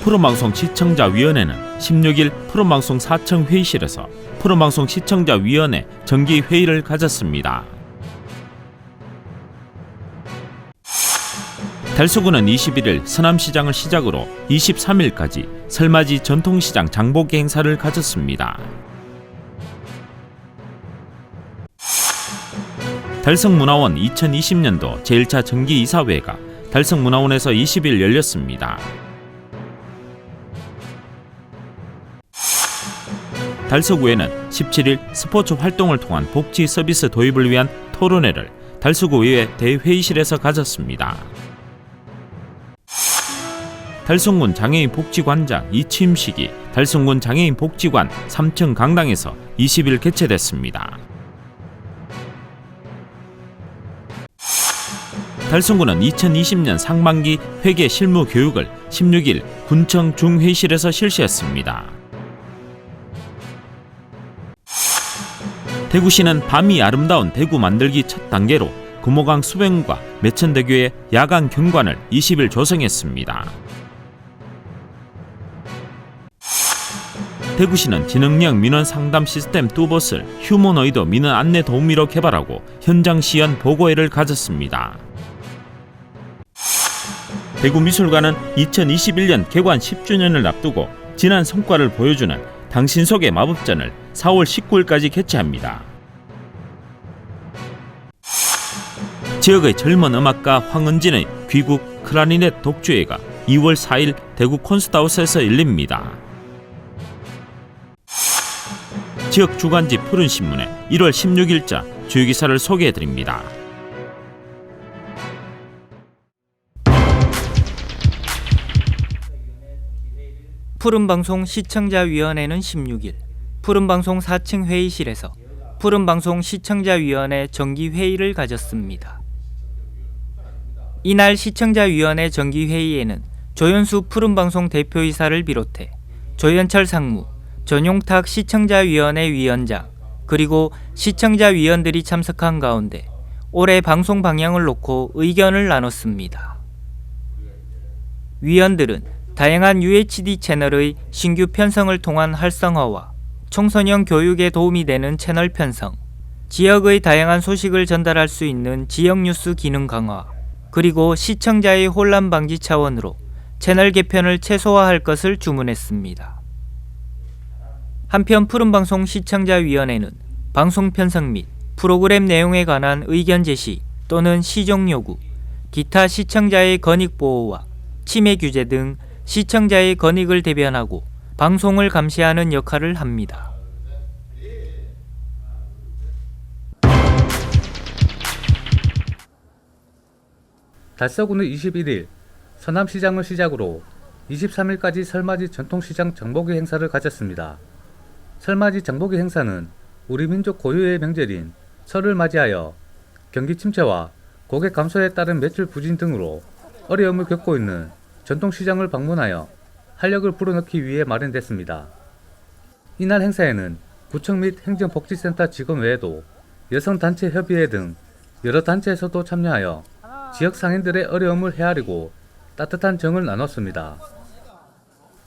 푸른방송 시청자위원회는 16일 푸른방송 4층 회의실에서 푸른방송 시청자위원회 정기회의를 가졌습니다. 달서구는 21일 서남시장을 시작으로 23일까지 설맞이 전통시장 장보기 행사를 가졌습니다. 달성문화원 2020년도 제1차 정기이사회가 달성문화원에서 20일 열렸습니다. 달서구에는 17일 스포츠 활동을 통한 복지 서비스 도입을 위한 토론회를 달서구의회 대회의실에서 가졌습니다. 달성군 장애인 복지관장 이취임식이 달성군 장애인 복지관 3층 강당에서 20일 개최됐습니다. 달성군은 2020년 상반기 회계 실무 교육을 16일 군청 중회의실에서 실시했습니다. 대구시는 밤이 아름다운 대구 만들기 첫 단계로 금호강 수변과 매천대교의 야간 경관을 20일 조성했습니다. 대구시는 지능형 민원 상담 시스템 뚜봇을 휴머노이드 민원 안내 도우미로 개발하고 현장 시연 보고회를 가졌습니다. 대구미술관은 2021년 개관 10주년을 앞두고 지난 성과를 보여주는 당신 속의 마법전을 4월 19일까지 개최합니다. 지역의 젊은 음악가 황은진의 귀국 클라리넷 독주회가 2월 4일 대구 콘서트하우스에서 열립니다. 지역 주간지 푸른신문의 1월 16일자 주요 기사를 소개해드립니다. 푸른방송 시청자위원회는 16일 푸른방송 4층 회의실에서 푸른방송 시청자위원회 정기회의를 가졌습니다. 이날 시청자위원회 정기회의에는 조현수 푸른방송 대표이사를 비롯해 조현철 상무, 전용탁 시청자위원회 위원장, 그리고 시청자위원들이 참석한 가운데 올해 방송 방향을 놓고 의견을 나눴습니다. 위원들은 다양한 UHD 채널의 신규 편성을 통한 활성화와 청소년 교육에 도움이 되는 채널 편성, 지역의 다양한 소식을 전달할 수 있는 지역 뉴스 기능 강화, 그리고 시청자의 혼란 방지 차원으로 채널 개편을 최소화할 것을 주문했습니다. 한편 푸른방송 시청자위원회는 방송 편성 및 프로그램 내용에 관한 의견 제시 또는 시정 요구, 기타 시청자의 권익 보호와 침해 규제 등 시청자의 권익을 대변하고 방송을 감시하는 역할을 합니다. 달서구는 21일 서남시장을 시작으로 23일까지 설맞이 전통시장 장보기 행사를 가졌습니다. 설맞이 장보기 행사는 우리 민족 고유의 명절인 설을 맞이하여 경기 침체와 고객 감소에 따른 매출 부진 등으로 어려움을 겪고 있는 전통시장을 방문하여 활력을 불어넣기 위해 마련됐습니다. 이날 행사에는 구청 및 행정복지센터 직원 외에도 여성단체협의회 등 여러 단체에서도 참여하여 지역 상인들의 어려움을 헤아리고 따뜻한 정을 나눴습니다.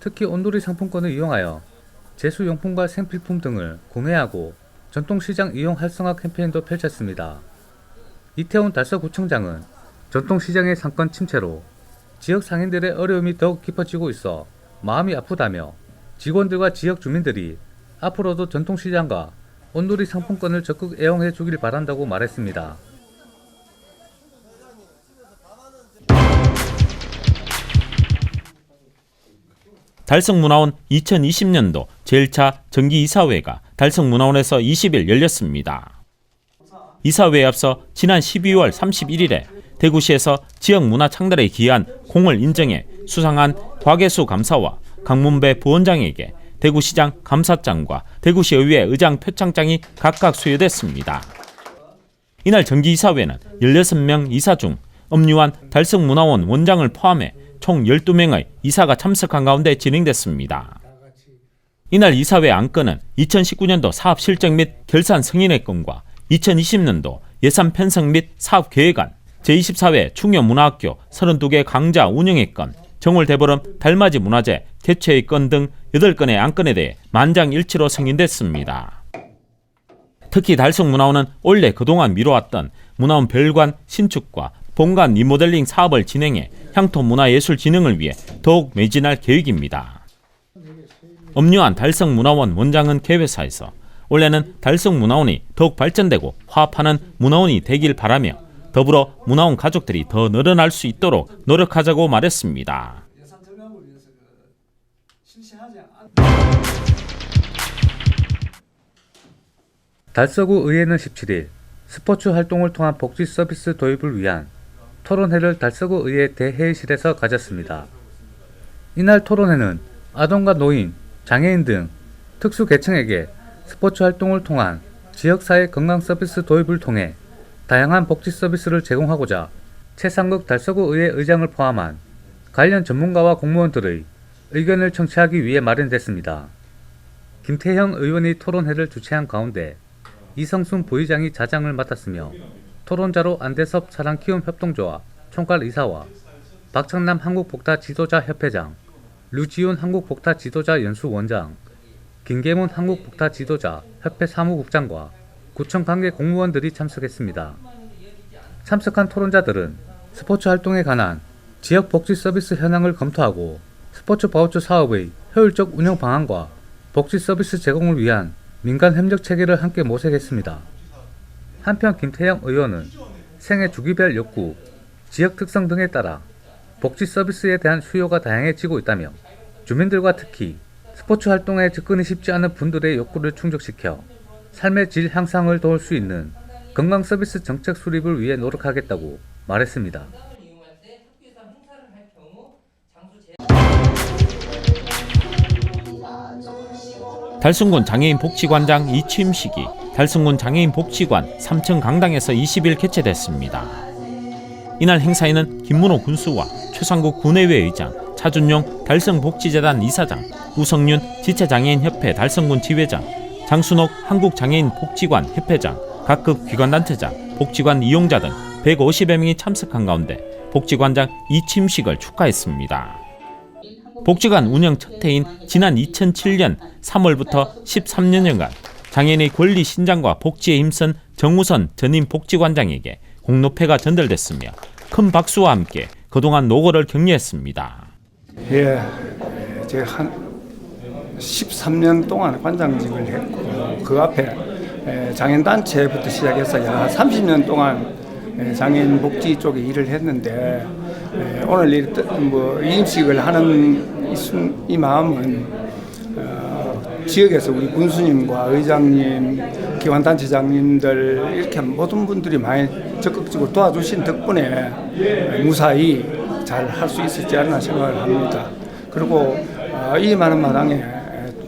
특히 온누리 상품권을 이용하여 제수용품과 생필품 등을 구매하고 전통시장 이용 활성화 캠페인도 펼쳤습니다. 이태훈 달서구청장은 전통시장의 상권 침체로 지역 상인들의 어려움이 더욱 깊어지고 있어 마음이 아프다며 직원들과 지역 주민들이 앞으로도 전통시장과 온누리 상품권을 적극 애용해 주길 바란다고 말했습니다. 달성문화원 2020년도 제1차 정기이사회가 달성문화원에서 20일 열렸습니다. 이사회에 앞서 지난 12월 31일에 대구시에서 지역문화 창달에 기여한 공을 인정해 수상한 곽예수 감사와 강문배 부원장에게 대구시장 감사장과 대구시의회 의장 표창장이 각각 수여됐습니다. 이날 정기이사회는 16명 이사 중 엄유한 달성문화원 원장을 포함해 총 12명의 이사가 참석한 가운데 진행됐습니다. 이날 이사회 안건은 2019년도 사업 실적 및 결산 승인의 건과 2020년도 예산 편성 및 사업 계획안, 제24회 충녀문화학교 32개 강좌 운영의 건, 정월대보름 달맞이 문화제 개최의 건 등 8건의 안건에 대해 만장일치로 승인됐습니다. 특히 달성문화원은 원래 그동안 미뤄왔던 문화원 별관 신축과 본관 리모델링 사업을 진행해 향토문화예술진흥을 위해 더욱 매진할 계획입니다. 엄유한 달성문화원 원장은 개회사에서 원래는 달성문화원이 더욱 발전되고 화합하는 문화원이 되길 바라며 더불어 문화원 가족들이 더 늘어날 수 있도록 노력하자고 말했습니다. 달서구 의회는 17일 스포츠 활동을 통한 복지 서비스 도입을 위한 토론회를 달서구 의회 대회의실에서 가졌습니다. 이날 토론회는 아동과 노인, 장애인 등 특수계층에게 스포츠 활동을 통한 지역사회 건강 서비스 도입을 통해 다양한 복지 서비스를 제공하고자 최상극 달서구 의회 의장을 포함한 관련 전문가와 공무원들의 의견을 청취하기 위해 마련됐습니다. 김태형 의원이 토론회를 주최한 가운데 이성순 부의장이 자장을 맡았으며 토론자로 안대섭 사랑키움협동조합 총괄이사와 박창남 한국복타지도자협회장, 류지훈 한국복타지도자연수원장, 김계문 한국복타지도자협회 사무국장과 구청 관계 공무원들이 참석했습니다. 참석한 토론자들은 스포츠 활동에 관한 지역 복지 서비스 현황을 검토하고 스포츠 바우처 사업의 효율적 운영 방안과 복지 서비스 제공을 위한 민간 협력 체계를 함께 모색했습니다. 한편 김태형 의원은 생애 주기별 욕구, 지역 특성 등에 따라 복지 서비스에 대한 수요가 다양해지고 있다며 주민들과 특히 스포츠 활동에 접근이 쉽지 않은 분들의 욕구를 충족시켜 삶의 질 향상을 도울 수 있는 건강 서비스 정책 수립을 위해 노력하겠다고 말했습니다. 달성군 장애인 복지관장 이취임식이 달성군 장애인 복지관 3층 강당에서 20일 개최됐습니다. 이날 행사에는 김문호 군수와 최상국 군의회 의장, 차준용 달성복지재단 이사장, 우성윤 지체장애인협회 달성군 지회장, 장순옥 한국장애인 복지관 협회장, 각급 기관단체장, 복지관 이용자 등 150여 명이 참석한 가운데 복지관장 이취임식을 축하했습니다. 복지관 운영 첫 해인 지난 2007년 3월부터 13년여간 장애인의 권리 신장과 복지에 힘쓴 정우선 전임 복지관장에게 공로패가 전달됐으며 큰 박수와 함께 그동안 노고를 격려했습니다. 예, 제가 한 13년 동안 관장직을 했고 그 앞에 장애인단체부터 시작해서 약 30년 동안 장애인 복지 쪽에 일을 했는데 오늘 이임식을 하는 이 마음은 지역에서 우리 군수님과 의장님, 기관단체장님들 이렇게 모든 분들이 많이 적극적으로 도와주신 덕분에 무사히 잘 할 수 있었지 않나 생각을 합니다. 그리고 이 많은 마당에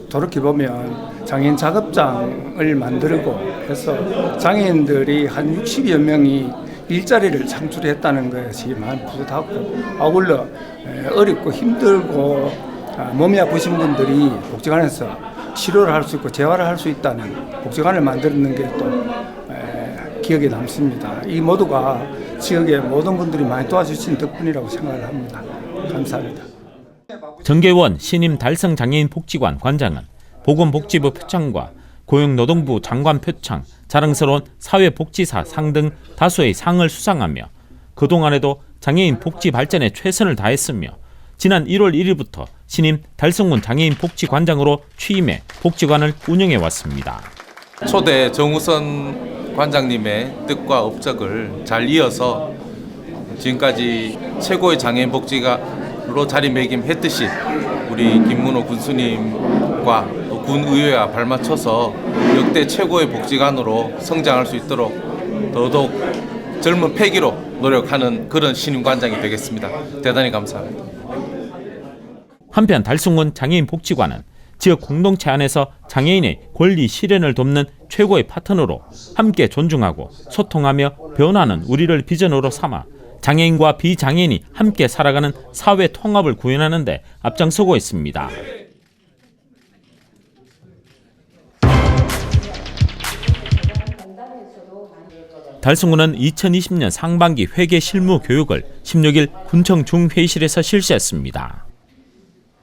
돌이켜보면 장애인 작업장을 만들고 해서 장애인들이 한 60여 명이 일자리를 창출했다는 것이 많이 뿌듯하고 아울러 어렵고 힘들고 몸이 아프신 분들이 복지관에서 치료를 할 수 있고 재활을 할 수 있다는 복지관을 만드는 게 또 기억에 남습니다. 이 모두가 지역의 모든 분들이 많이 도와주신 덕분이라고 생각을 합니다. 감사합니다. 정계원 신임 달성장애인 복지관 관장은 보건복지부 표창과 고용노동부 장관 표창, 자랑스러운 사회복지사 상 등 다수의 상을 수상하며 그동안에도 장애인 복지 발전에 최선을 다했으며 지난 1월 1일부터 신임 달성군 장애인 복지관장으로 취임해 복지관을 운영해왔습니다. 초대 정우선 관장님의 뜻과 업적을 잘 이어서 지금까지 최고의 장애인 복지가로 자리매김했듯이 우리 김문호 군수님과 또 군의회와 발맞춰서 역대 최고의 복지관으로 성장할 수 있도록 더더욱 젊은 패기로 노력하는 그런 신임 관장이 되겠습니다. 대단히 감사합니다. 한편 달성군 장애인 복지관은 지역 공동체 안에서 장애인의 권리 실현을 돕는 최고의 파트너로 함께 존중하고 소통하며 변화하는 우리를 비전으로 삼아 장애인과 비장애인이 함께 살아가는 사회 통합을 구현하는 데 앞장서고 있습니다. 달성군은 2020년 상반기 회계 실무 교육을 16일 군청 중회의실에서 실시했습니다.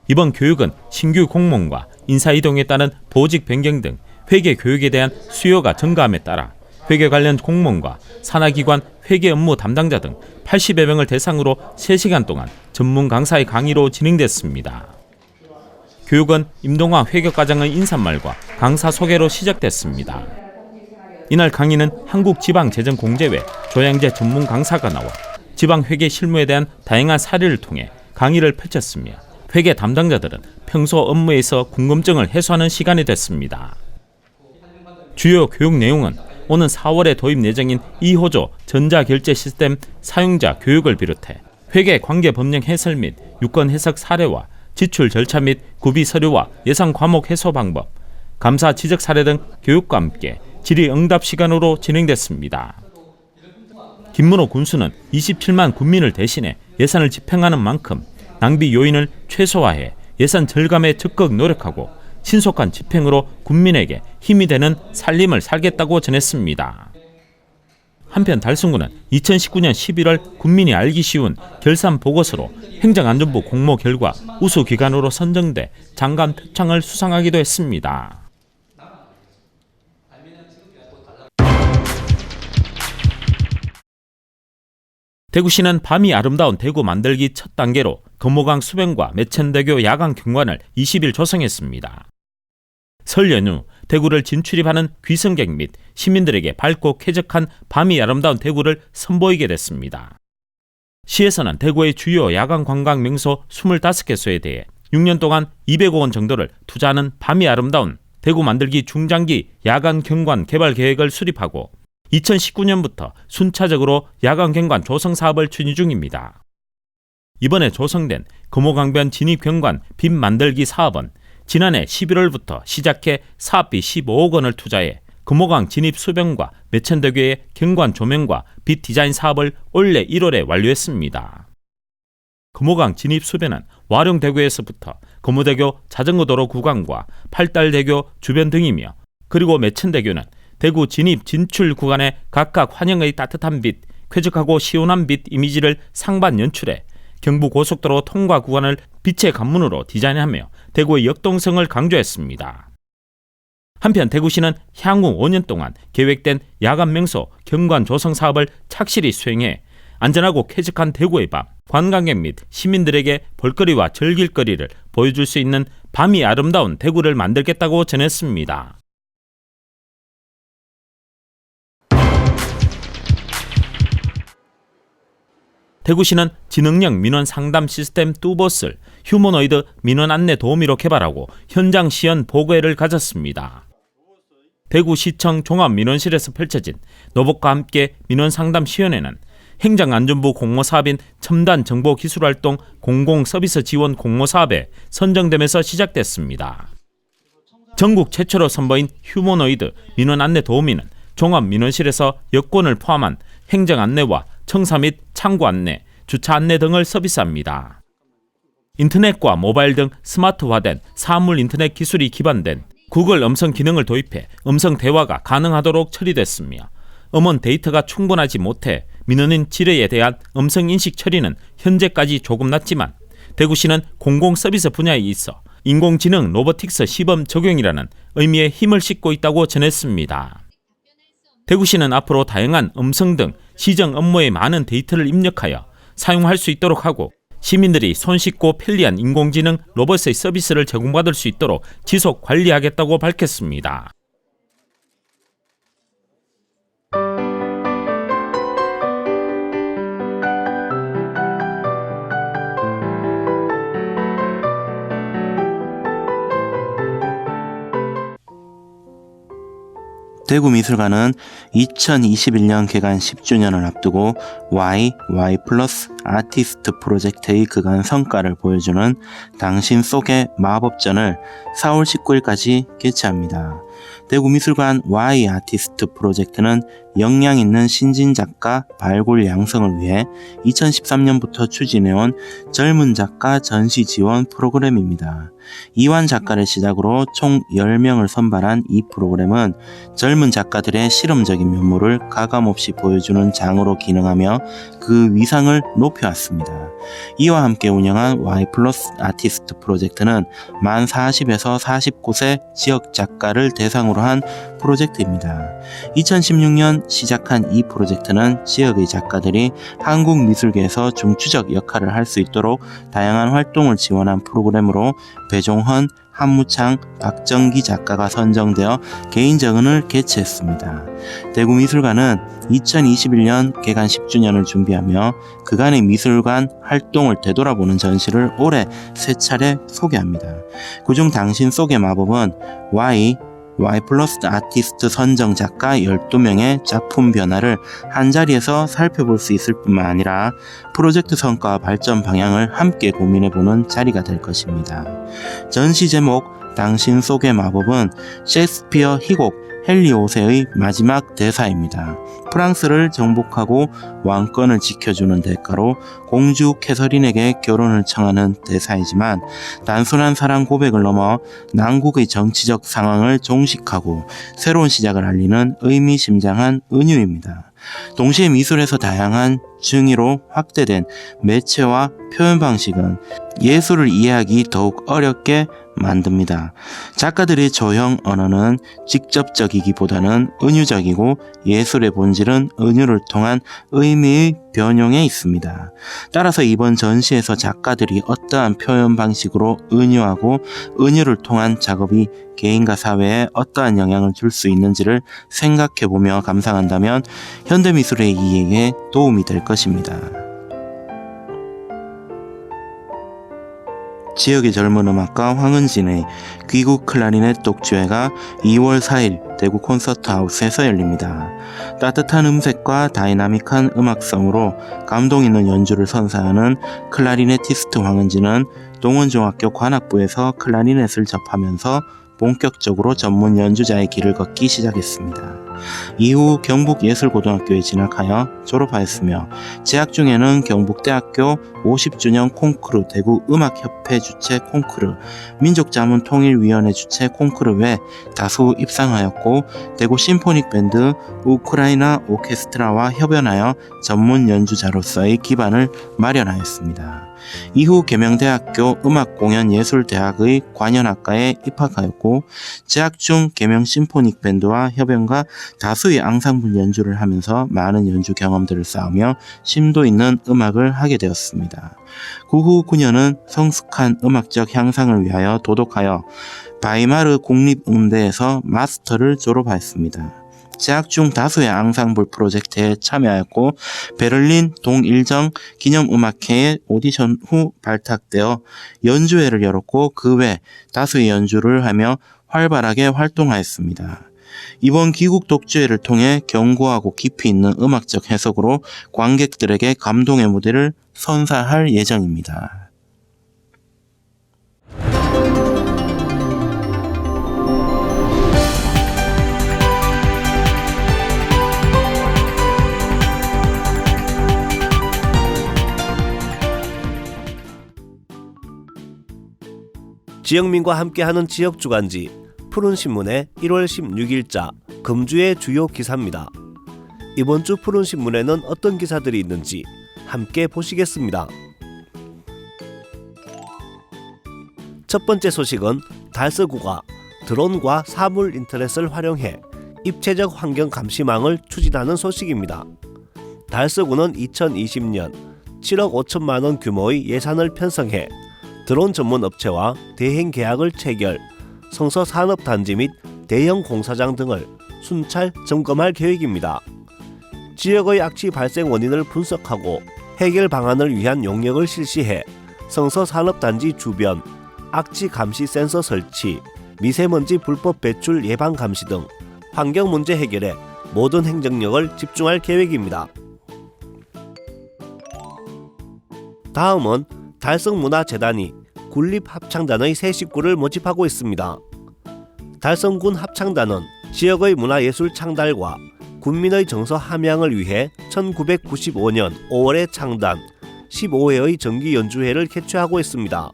이번 교육은 신규 공무원과 인사이동에 따른 보직 변경 등 회계 교육에 대한 수요가 증가함에 따라 회계 관련 공무원과 산하기관 회계 업무 담당자 등 80여 명을 대상으로 3시간 동안 전문 강사의 강의로 진행됐습니다. 교육은 임동화 회계과장의 인사말과 강사 소개로 시작됐습니다. 이날 강의는 한국지방재정공제회 조양재 전문 강사가 나와 지방회계 실무에 대한 다양한 사례를 통해 강의를 펼쳤으며 회계 담당자들은 평소 업무에서 궁금증을 해소하는 시간이 됐습니다. 주요 교육 내용은 오는 4월에 도입 예정인 2호조 전자결제 시스템 사용자 교육을 비롯해 회계 관계 법령 해설 및 유권 해석 사례와 지출 절차 및 구비 서류와 예상 과목 해소 방법, 감사 지적 사례 등 교육과 함께 질의응답 시간으로 진행됐습니다. 김문호 군수는 27만 군민을 대신해 예산을 집행하는 만큼 낭비 요인을 최소화해 예산 절감에 적극 노력하고 신속한 집행으로 군민에게 힘이 되는 살림을 살겠다고 전했습니다. 한편 달성군은 2019년 11월 군민이 알기 쉬운 결산 보고서로 행정안전부 공모 결과 우수기관으로 선정돼 장관 표창을 수상하기도 했습니다. 대구시는 밤이 아름다운 대구 만들기 첫 단계로 금호강 수변과 매천대교 야간 경관을 20일 조성했습니다. 설 연휴 대구를 진출입하는 귀성객 및 시민들에게 밝고 쾌적한 밤이 아름다운 대구를 선보이게 됐습니다. 시에서는 대구의 주요 야간 관광 명소 25개소에 대해 6년 동안 200억 원 정도를 투자하는 밤이 아름다운 대구 만들기 중장기 야간 경관 개발 계획을 수립하고 2019년부터 순차적으로 야간 경관 조성 사업을 추진 중입니다. 이번에 조성된 금호강변 진입 경관 빛 만들기 사업은 지난해 11월부터 시작해 사업비 15억 원을 투자해 금호강 진입 수변과 매천대교의 경관 조명과 빛 디자인 사업을 올해 1월에 완료했습니다. 금호강 진입 수변은 와룡대교에서부터 금호대교 자전거도로 구간과 팔달대교 주변 등이며 그리고 매천대교는 대구 진입 진출 구간에 각각 환영의 따뜻한 빛, 쾌적하고 시원한 빛 이미지를 상반 연출해 경부고속도로 통과 구간을 빛의 관문으로 디자인하며 대구의 역동성을 강조했습니다. 한편 대구시는 향후 5년 동안 계획된 야간 명소 경관 조성 사업을 착실히 수행해 안전하고 쾌적한 대구의 밤, 관광객 및 시민들에게 볼거리와 즐길거리를 보여줄 수 있는 밤이 아름다운 대구를 만들겠다고 전했습니다. 대구시는 지능형 민원 상담 시스템 뚜봇을 휴머노이드 민원 안내 도우미로 개발하고 현장 시연 보고회를 가졌습니다. 대구시청 종합민원실에서 펼쳐진 노봇과 함께 민원 상담 시연회는 행정안전부 공모사업인 첨단정보기술활동 공공서비스 지원 공모사업에 선정되면서 시작됐습니다. 전국 최초로 선보인 휴머노이드 민원 안내 도우미는 종합민원실에서 여권을 포함한 행정안내와 청사 및 창구 안내, 주차 안내 등을 서비스합니다. 인터넷과 모바일 등 스마트화된 사물 인터넷 기술이 기반된 구글 음성 기능을 도입해 음성 대화가 가능하도록 처리됐으며 음원 데이터가 충분하지 못해 민원인 질의에 대한 음성 인식 처리는 현재까지 조금 낮지만 대구시는 공공서비스 분야에 있어 인공지능 로보틱스 시범 적용이라는 의미에 힘을 싣고 있다고 전했습니다. 대구시는 앞으로 다양한 음성 등 시정 업무에 많은 데이터를 입력하여 사용할 수 있도록 하고 시민들이 손쉽고 편리한 인공지능 로봇의 서비스를 제공받을 수 있도록 지속 관리하겠다고 밝혔습니다. 대구미술관은 2021년 개관 10주년을 앞두고 Y 플러스 아티스트 프로젝트의 그간 성과를 보여주는 당신 속의 마법전을 4월 19일까지 개최합니다. 대구미술관 Y 아티스트 프로젝트는 역량 있는 신진 작가 발굴 양성을 위해 2013년부터 추진해온 젊은 작가 전시 지원 프로그램입니다. 이완 작가를 시작으로 총 10명을 선발한 이 프로그램은 젊은 작가들의 실험적인 면모를 가감없이 보여주는 장으로 기능하며 그 위상을 높여왔습니다. 이와 함께 운영한 Y 플러스 아티스트 프로젝트는 만 40에서 49세 지역 작가를 대상으로 한 프로젝트입니다. 2016년 시작한 이 프로젝트는 지역의 작가들이 한국 미술계에서 중추적 역할을 할 수 있도록 다양한 활동을 지원한 프로그램으로 배종헌, 한무창, 박정기 작가가 선정되어 개인정원을 개최했습니다. 대구미술관은 2021년 개관 10주년을 준비하며 그간의 미술관 활동을 되돌아보는 전시를 올해 3차례 소개합니다. 그중 당신 속의 마법은 Y 플러스 아티스트 선정 작가 12명의 작품 변화를 한자리에서 살펴볼 수 있을 뿐만 아니라 프로젝트 성과와 발전 방향을 함께 고민해보는 자리가 될 것입니다. 전시 제목 당신 속의 마법은 셰익스피어 희곡 헨리 5세의 마지막 대사입니다. 프랑스를 정복하고 왕권을 지켜주는 대가로 공주 캐서린에게 결혼을 청하는 대사이지만 단순한 사랑 고백을 넘어 난국의 정치적 상황을 종식하고 새로운 시작을 알리는 의미심장한 은유입니다. 동시에 미술에서 다양한 증의로 확대된 매체와 표현 방식은 예술을 이해하기 더욱 어렵게 만듭니다. 작가들의 조형 언어는 직접적이기보다는 은유적이고 예술의 본질은 은유를 통한 의미의 변용에 있습니다. 따라서 이번 전시에서 작가들이 어떠한 표현 방식으로 은유하고 은유를 통한 작업이 개인과 사회에 어떠한 영향을 줄 수 있는지를 생각해보며 감상한다면 현대미술의 이해에 도움이 될 것입니다. 지역의 젊은 음악가 황은진의 귀국 클라리넷 독주회가 2월 4일 대구 콘서트하우스에서 열립니다. 따뜻한 음색과 다이나믹한 음악성으로 감동 있는 연주를 선사하는 클라리네티스트 황은진은 동원중학교 관악부에서 클라리넷을 접하면서 본격적으로 전문 연주자의 길을 걷기 시작했습니다. 이후 경북예술고등학교에 진학하여 졸업하였으며 재학 중에는 경북대학교 50주년 콩쿠르 대구 음악협회 주최 콩쿠르, 민족자문통일위원회 주최 콩쿠르 외 다수 입상하였고 대구 심포닉밴드 우크라이나 오케스트라와 협연하여 전문 연주자로서의 기반을 마련하였습니다. 이후 계명대학교 음악공연예술대학의 관현악과에 입학하였고 재학 중 계명 심포닉밴드와 협연과 다수의 앙상블 연주를 하면서 많은 연주 경험들을 쌓으며 심도 있는 음악을 하게 되었습니다. 그 후 그녀는 성숙한 음악적 향상을 위하여 도독하여 바이마르 국립음대에서 마스터를 졸업하였습니다. 재학 중 다수의 앙상블 프로젝트에 참여하였고 베를린 동일정 기념음악회에 오디션 후 발탁되어 연주회를 열었고 그 외 다수의 연주를 하며 활발하게 활동하였습니다. 이번 귀국 독주회를 통해 견고하고 깊이 있는 음악적 해석으로 관객들에게 감동의 무대를 선사할 예정입니다. 지역민과 함께하는 지역주간지 푸른신문의 1월 16일자 금주의 주요 기사입니다. 이번 주 푸른신문에는 어떤 기사들이 있는지 함께 보시겠습니다. 첫 번째 소식은 달서구가 드론과 사물 인터넷을 활용해 입체적 환경 감시망을 추진하는 소식입니다. 달서구는 2020년 7억 5천만 원 규모의 예산을 편성해 드론 전문 업체와 대행 계약을 체결, 성서 산업단지 및 대형 공사장 등을 순찰 점검할 계획입니다. 지역의 악취 발생 원인을 분석하고 해결 방안을 위한 용역을 실시해 성서 산업단지 주변 악취 감시 센서 설치, 미세먼지 불법 배출 예방 감시 등 환경 문제 해결에 모든 행정력을 집중할 계획입니다. 다음은 달성문화재단이 군립합창단의 새 식구를 모집하고 있습니다. 달성군 합창단은 지역의 문화예술 창달과 군민의 정서 함양을 위해 1995년 5월에 창단 15회의 정기 연주회를 개최하고 있습니다.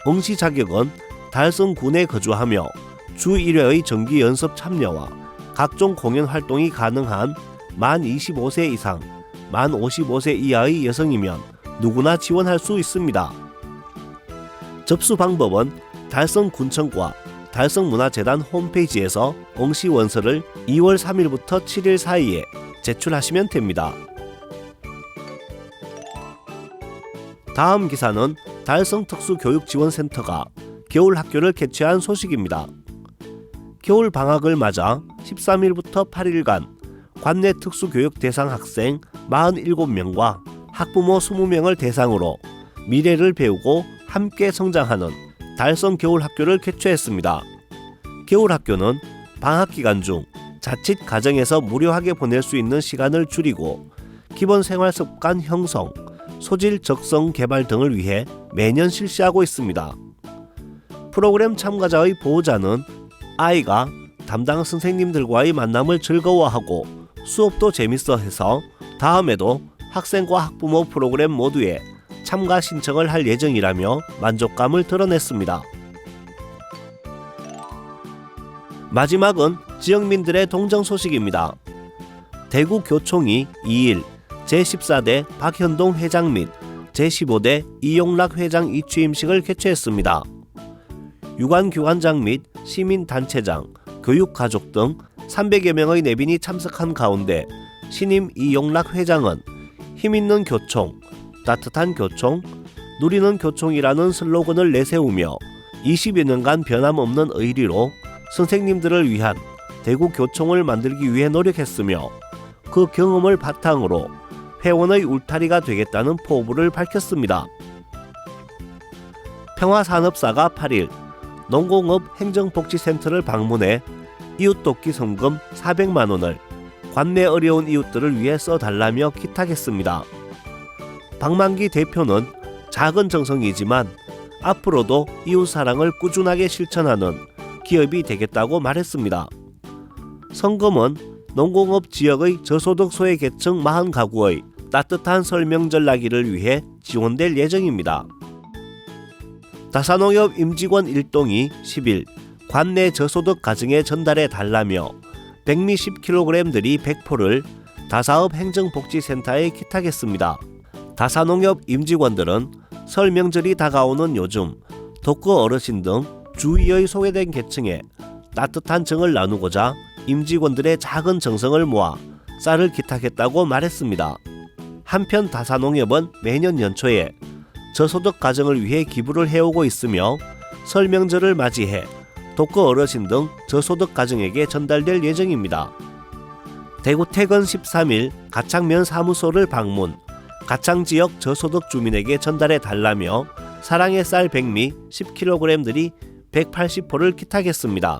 응시 자격은 달성군에 거주하며 주 1회의 정기 연습 참여와 각종 공연 활동이 가능한 만 25세 이상, 만 55세 이하의 여성이면 누구나 지원할 수 있습니다. 접수 방법은 달성군청과 달성문화재단 홈페이지에서 응시 원서를 2월 3일부터 7일 사이에 제출하시면 됩니다. 다음 기사는 달성특수교육지원센터가 겨울 학교를 개최한 소식입니다. 겨울 방학을 맞아 13일부터 8일간 관내 특수교육 대상 학생 47명과 학부모 20명을 대상으로 미래를 배우고 함께 성장하는 달성 겨울학교를 개최했습니다. 겨울학교는 방학 기간 중 자칫 가정에서 무료하게 보낼 수 있는 시간을 줄이고 기본 생활 습관 형성, 소질 적성 개발 등을 위해 매년 실시하고 있습니다. 프로그램 참가자의 보호자는 아이가 담당 선생님들과의 만남을 즐거워하고 수업도 재밌어 해서 다음에도 학생과 학부모 프로그램 모두에 참가 신청을 할 예정이라며 만족감을 드러냈습니다. 마지막은 지역민들의 동정 소식입니다. 대구교총이 2일 제14대 박현동 회장 및 제15대 이용락 회장 이취임식을 개최했습니다. 유관교관장 및 시민단체장, 교육가족 등 300여 명의 내빈이 참석한 가운데 신임 이용락 회장은 힘있는 교총, 따뜻한 교총, 누리는 교총이라는 슬로건을 내세우며 20여 년간 변함없는 의리로 선생님들을 위한 대구 교총을 만들기 위해 노력했으며 그 경험을 바탕으로 회원의 울타리가 되겠다는 포부를 밝혔습니다. 평화산업사가 8일 농공업 행정복지센터를 방문해 이웃돕기 성금 400만 원을 관내 어려운 이웃들을 위해 써달라며 기탁했습니다. 박만기 대표는 작은 정성이지만 앞으로도 이웃사랑을 꾸준하게 실천하는 기업이 되겠다고 말했습니다. 성금은 농공업 지역의 저소득 소외계층 40가구의 따뜻한 설명 전라기를 위해 지원될 예정입니다. 다산농협 임직원 1동이 10일 관내 저소득 가정에 전달해 달라며 백미 10kg들이 100포를 다사업 행정복지센터에 기탁했습니다. 다산농협 임직원들은 설 명절이 다가오는 요즘 독거 어르신 등 주위의 소외된 계층에 따뜻한 정을 나누고자 임직원들의 작은 정성을 모아 쌀을 기탁했다고 말했습니다. 한편 다산농협은 매년 연초에 저소득 가정을 위해 기부를 해오고 있으며 설 명절을 맞이해 독거 어르신 등 저소득 가정에게 전달될 예정입니다. 대구 퇴근 13일 가창면 사무소를 방문, 가창 지역 저소득 주민에게 전달해 달라며 사랑의 쌀 백미 10kg들이 180포를 기탁했습니다.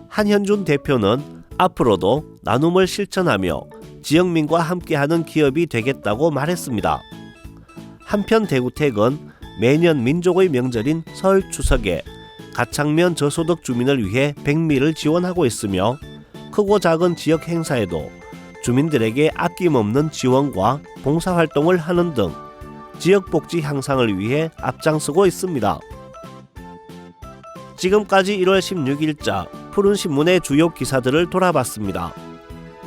한현준 대표는 앞으로도 나눔을 실천하며 지역민과 함께하는 기업이 되겠다고 말했습니다. 한편 대구택은 매년 민족의 명절인 설 추석에 가창면 저소득 주민을 위해 백미를 지원하고 있으며 크고 작은 지역 행사에도 주민들에게 아낌없는 지원과 봉사활동을 하는 등 지역복지 향상을 위해 앞장서고 있습니다. 지금까지 1월 16일자 푸른신문의 주요 기사들을 돌아봤습니다.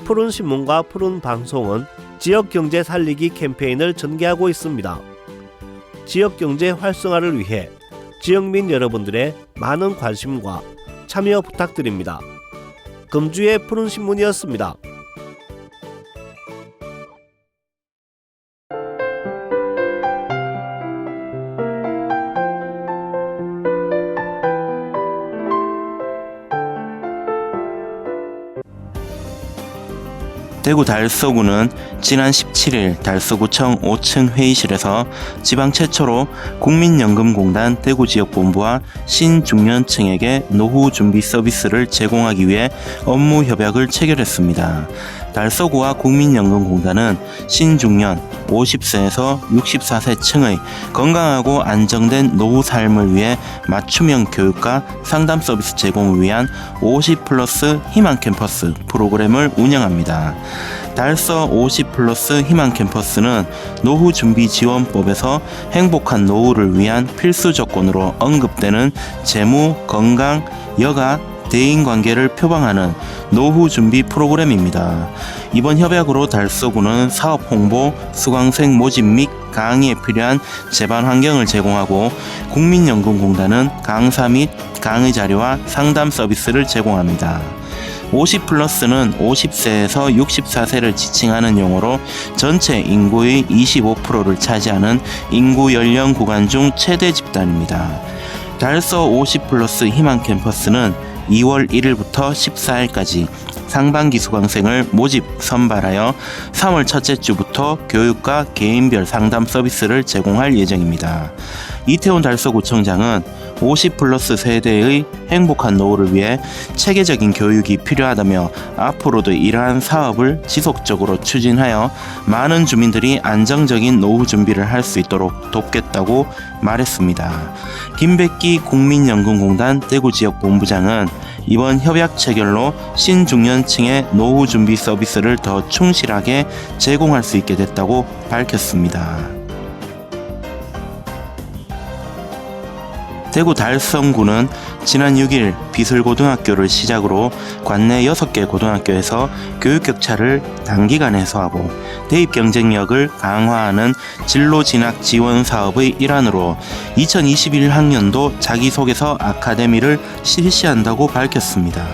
푸른신문과 푸른방송은 지역경제 살리기 캠페인을 전개하고 있습니다. 지역경제 활성화를 위해 지역민 여러분들의 많은 관심과 참여 부탁드립니다. 금주의 푸른신문이었습니다. 대구 달서구는 지난 17일 달서구청 5층 회의실에서 지방 최초로 국민연금공단 대구지역본부와 신중년층에게 노후 준비 서비스를 제공하기 위해 업무 협약을 체결했습니다. 달서구와 국민연금공단은 신중년 50세에서 64세층의 건강하고 안정된 노후 삶을 위해 맞춤형 교육과 상담 서비스 제공을 위한 50플러스 희망 캠퍼스 프로그램을 운영합니다. 달서 50플러스 희망 캠퍼스는 노후 준비 지원법에서 행복한 노후를 위한 필수 조건으로 언급되는 재무, 건강, 여가, 대인관계를 표방하는 노후 준비 프로그램입니다. 이번 협약으로 달서구는 사업 홍보, 수강생 모집 및 강의에 필요한 제반 환경을 제공하고 국민연금공단은 강사 및 강의 자료와 상담 서비스를 제공합니다. 50플러스는 50세에서 64세를 지칭하는 용어로 전체 인구의 25%를 차지하는 인구 연령 구간 중 최대 집단입니다. 달서 50플러스 희망 캠퍼스는 2월 1일부터 14일까지 상반기 수강생을 모집 선발하여 3월 첫째 주부터 교육과 개인별 상담 서비스를 제공할 예정입니다. 이태원 달서구청장은 50플러스 세대의 행복한 노후를 위해 체계적인 교육이 필요하다며 앞으로도 이러한 사업을 지속적으로 추진하여 많은 주민들이 안정적인 노후 준비를 할 수 있도록 돕겠다고 말했습니다. 김백기 국민연금공단 대구지역본부장은 이번 협약 체결로 신중년층의 노후 준비 서비스를 더 충실하게 제공할 수 있게 됐다고 밝혔습니다. 대구 달성구는 지난 6일 비슬고등학교를 시작으로 관내 6개 고등학교에서 교육 격차를 단기간 해소하고 대입 경쟁력을 강화하는 진로 진학 지원 사업의 일환으로 2021 학년도 자기소개서 아카데미를 실시한다고 밝혔습니다.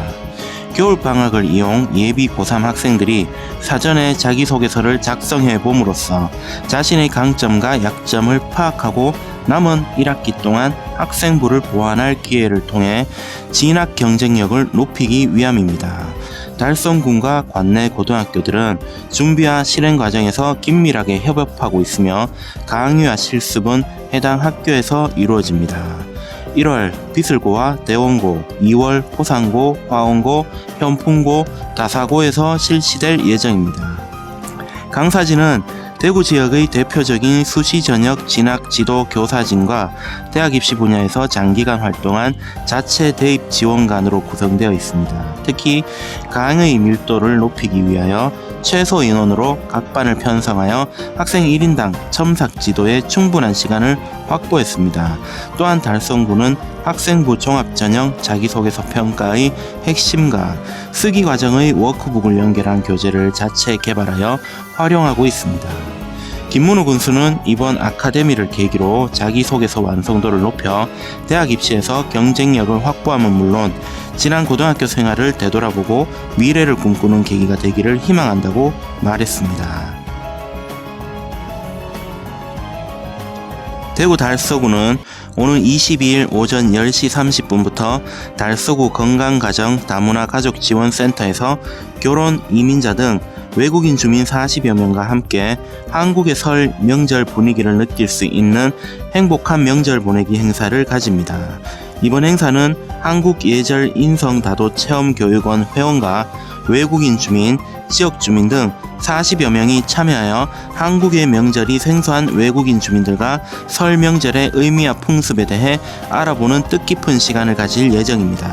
겨울방학을 이용 예비 고3 학생들이 사전에 자기소개서를 작성해 봄으로써 자신의 강점과 약점을 파악하고 남은 1학기 동안 학생부를 보완할 기회를 통해 진학 경쟁력을 높이기 위함입니다. 달성군과 관내 고등학교들은 준비와 실행 과정에서 긴밀하게 협업하고 있으며 강의와 실습은 해당 학교에서 이루어집니다. 1월 비슬고와 대원고, 2월 호산고, 화원고, 현풍고, 다사고에서 실시될 예정입니다. 강사진은 대구 지역의 대표적인 수시 전역 진학 지도 교사진과 대학 입시 분야에서 장기간 활동한 자체 대입 지원관으로 구성되어 있습니다. 특히 강의 밀도를 높이기 위하여 최소 인원으로 각 반을 편성하여 학생 1인당 첨삭 지도에 충분한 시간을 확보했습니다. 또한 달성구는 학생부 종합전형 자기소개서 평가의 핵심과 쓰기 과정의 워크북을 연결한 교재를 자체 개발하여 활용하고 있습니다. 김문우 군수는 이번 아카데미를 계기로 자기소개서 완성도를 높여 대학 입시에서 경쟁력을 확보함은 물론 지난 고등학교 생활을 되돌아보고 미래를 꿈꾸는 계기가 되기를 희망한다고 말했습니다. 대구 달서구는 오는 22일 오전 10시 30분부터 달서구 건강가정 다문화 가족지원센터에서 결혼, 이민자 등 외국인 주민 40여 명과 함께 한국의 설 명절 분위기를 느낄 수 있는 행복한 명절 보내기 행사를 가집니다. 이번 행사는 한국예절 인성다도체험교육원 회원과 외국인 주민, 지역 주민 등 40여 명이 참여하여 한국의 명절이 생소한 외국인 주민들과 설 명절의 의미와 풍습에 대해 알아보는 뜻깊은 시간을 가질 예정입니다.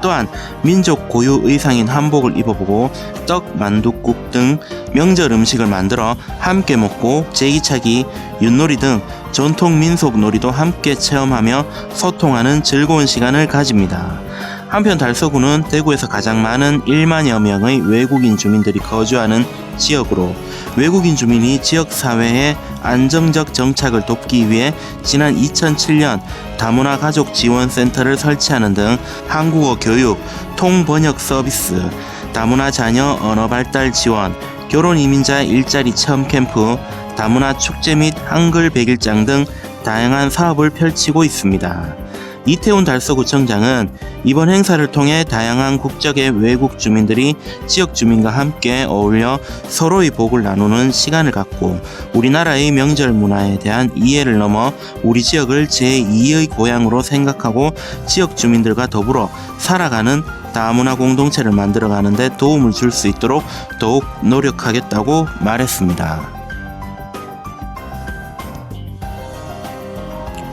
또한 민족 고유 의상인 한복을 입어보고 떡, 만둣국 등 명절 음식을 만들어 함께 먹고 제기차기, 윷놀이 등 전통 민속 놀이도 함께 체험하며 소통하는 즐거운 시간을 가집니다. 한편 달서구는 대구에서 가장 많은 1만여 명의 외국인 주민들이 거주하는 지역으로 외국인 주민이 지역사회의 안정적 정착을 돕기 위해 지난 2007년 다문화 가족 지원센터를 설치하는 등 한국어 교육, 통번역 서비스, 다문화 자녀 언어 발달 지원, 결혼 이민자 일자리 체험 캠프, 다문화 축제 및 한글 백일장 등 다양한 사업을 펼치고 있습니다. 이태원 달서구청장은 이번 행사를 통해 다양한 국적의 외국 주민들이 지역 주민과 함께 어울려 서로의 복을 나누는 시간을 갖고 우리나라의 명절 문화에 대한 이해를 넘어 우리 지역을 제2의 고향으로 생각하고 지역 주민들과 더불어 살아가는 다문화 공동체를 만들어가는 데 도움을 줄 수 있도록 더욱 노력하겠다고 말했습니다.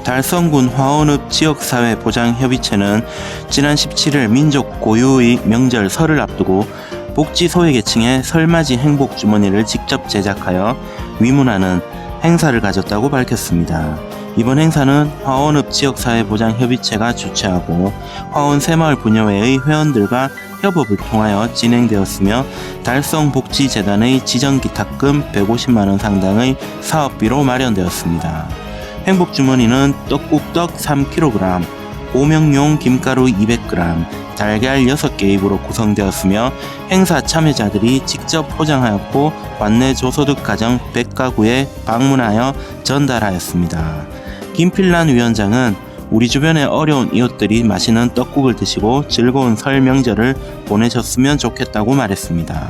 달성군 화원읍 지역사회보장협의체는 지난 17일 민족 고유의 명절 설을 앞두고 복지 소외계층의 설맞이 행복주머니를 직접 제작하여 위문하는 행사를 가졌다고 밝혔습니다. 이번 행사는 화원읍 지역사회보장협의체가 주최하고 화원 새마을 분여회의 회원들과 협업을 통하여 진행되었으며 달성복지재단의 지정기탁금 150만원 상당의 사업비로 마련되었습니다. 행복주머니는 떡국떡 3kg, 오명용 김가루 200g, 달걀 6개 입으로 구성되었으며 행사 참여자들이 직접 포장하였고 관내 조소득 가정 100가구에 방문하여 전달하였습니다. 김필란 위원장은 우리 주변의 어려운 이웃들이 맛있는 떡국을 드시고 즐거운 설 명절을 보내셨으면 좋겠다고 말했습니다.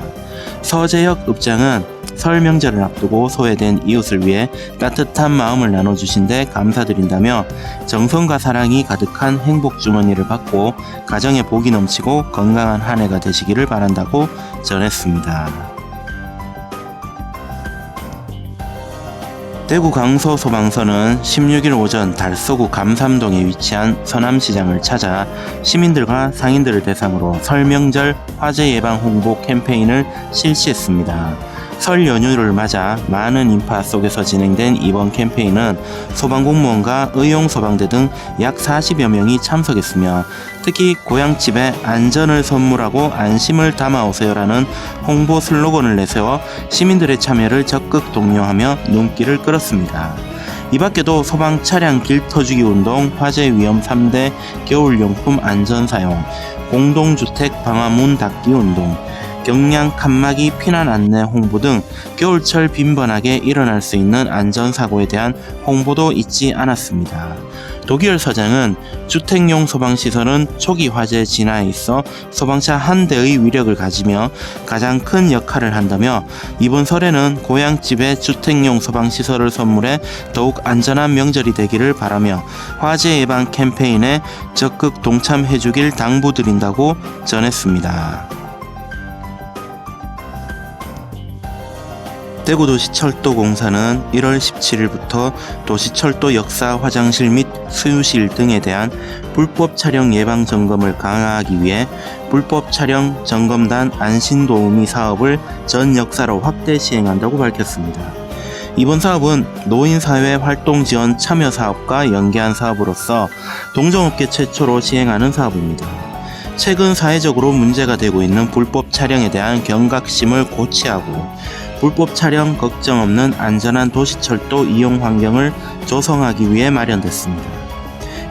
서재혁 읍장은 설 명절을 앞두고 소외된 이웃을 위해 따뜻한 마음을 나눠주신 데 감사드린다며 정성과 사랑이 가득한 행복주머니를 받고 가정에 복이 넘치고 건강한 한 해가 되시기를 바란다고 전했습니다. 대구 강서소방서는 16일 오전 달서구 감삼동에 위치한 서남시장을 찾아 시민들과 상인들을 대상으로 설 명절 화재 예방 홍보 캠페인을 실시했습니다. 설 연휴를 맞아 많은 인파 속에서 진행된 이번 캠페인은 소방공무원과 의용소방대 등 약 40여 명이 참석했으며 특히 고향집에 안전을 선물하고 안심을 담아오세요라는 홍보 슬로건을 내세워 시민들의 참여를 적극 독려하며 눈길을 끌었습니다. 이 밖에도 소방 차량 길 터주기 운동, 화재 위험 3대 겨울용품 안전사용, 공동주택 방화문 닫기 운동, 경량 칸막이 피난 안내 홍보 등 겨울철 빈번하게 일어날 수 있는 안전사고에 대한 홍보도 잊지 않았습니다. 도기열 서장은 주택용 소방시설은 초기 화재 진화에 있어 소방차 한 대의 위력을 가지며 가장 큰 역할을 한다며 이번 설에는 고향집에 주택용 소방시설을 선물해 더욱 안전한 명절이 되기를 바라며 화재 예방 캠페인에 적극 동참해주길 당부드린다고 전했습니다. 대구도시철도공사는 1월 17일부터 도시철도 역사 화장실 및 수유실 등에 대한 불법 촬영 예방 점검을 강화하기 위해 불법 촬영 점검단 안신도우미 사업을 전 역사로 확대 시행한다고 밝혔습니다. 이번 사업은 노인사회 활동 지원 참여 사업과 연계한 사업으로서 동종업계 최초로 시행하는 사업입니다. 최근 사회적으로 문제가 되고 있는 불법 촬영에 대한 경각심을 고취하고 불법 촬영 걱정 없는 안전한 도시철도 이용 환경을 조성하기 위해 마련됐습니다.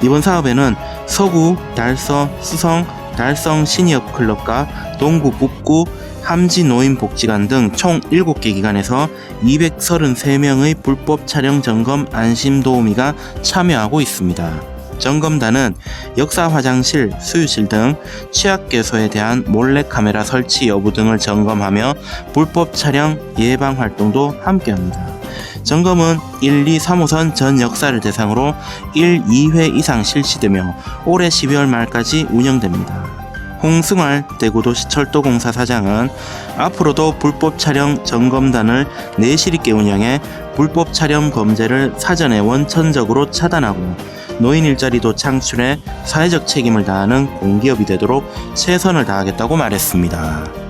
이번 사업에는 서구, 달서, 수성, 달성 시니어클럽과 동구 북구, 함지 노인복지관 등 총 7개 기관에서 233명의 불법 촬영 점검 안심도우미가 참여하고 있습니다. 점검단은 역사 화장실, 수유실 등 취약계소에 대한 몰래카메라 설치 여부 등을 점검하며 불법 촬영 예방 활동도 함께합니다. 점검은 1, 2, 3호선 전 역사를 대상으로 1, 2회 이상 실시되며 올해 12월 말까지 운영됩니다. 홍승활 대구도시철도공사 사장은 앞으로도 불법 촬영 점검단을 내실 있게 운영해 불법 촬영 범죄를 사전에 원천적으로 차단하고 노인 일자리도 창출해 사회적 책임을 다하는 공기업이 되도록 최선을 다하겠다고 말했습니다.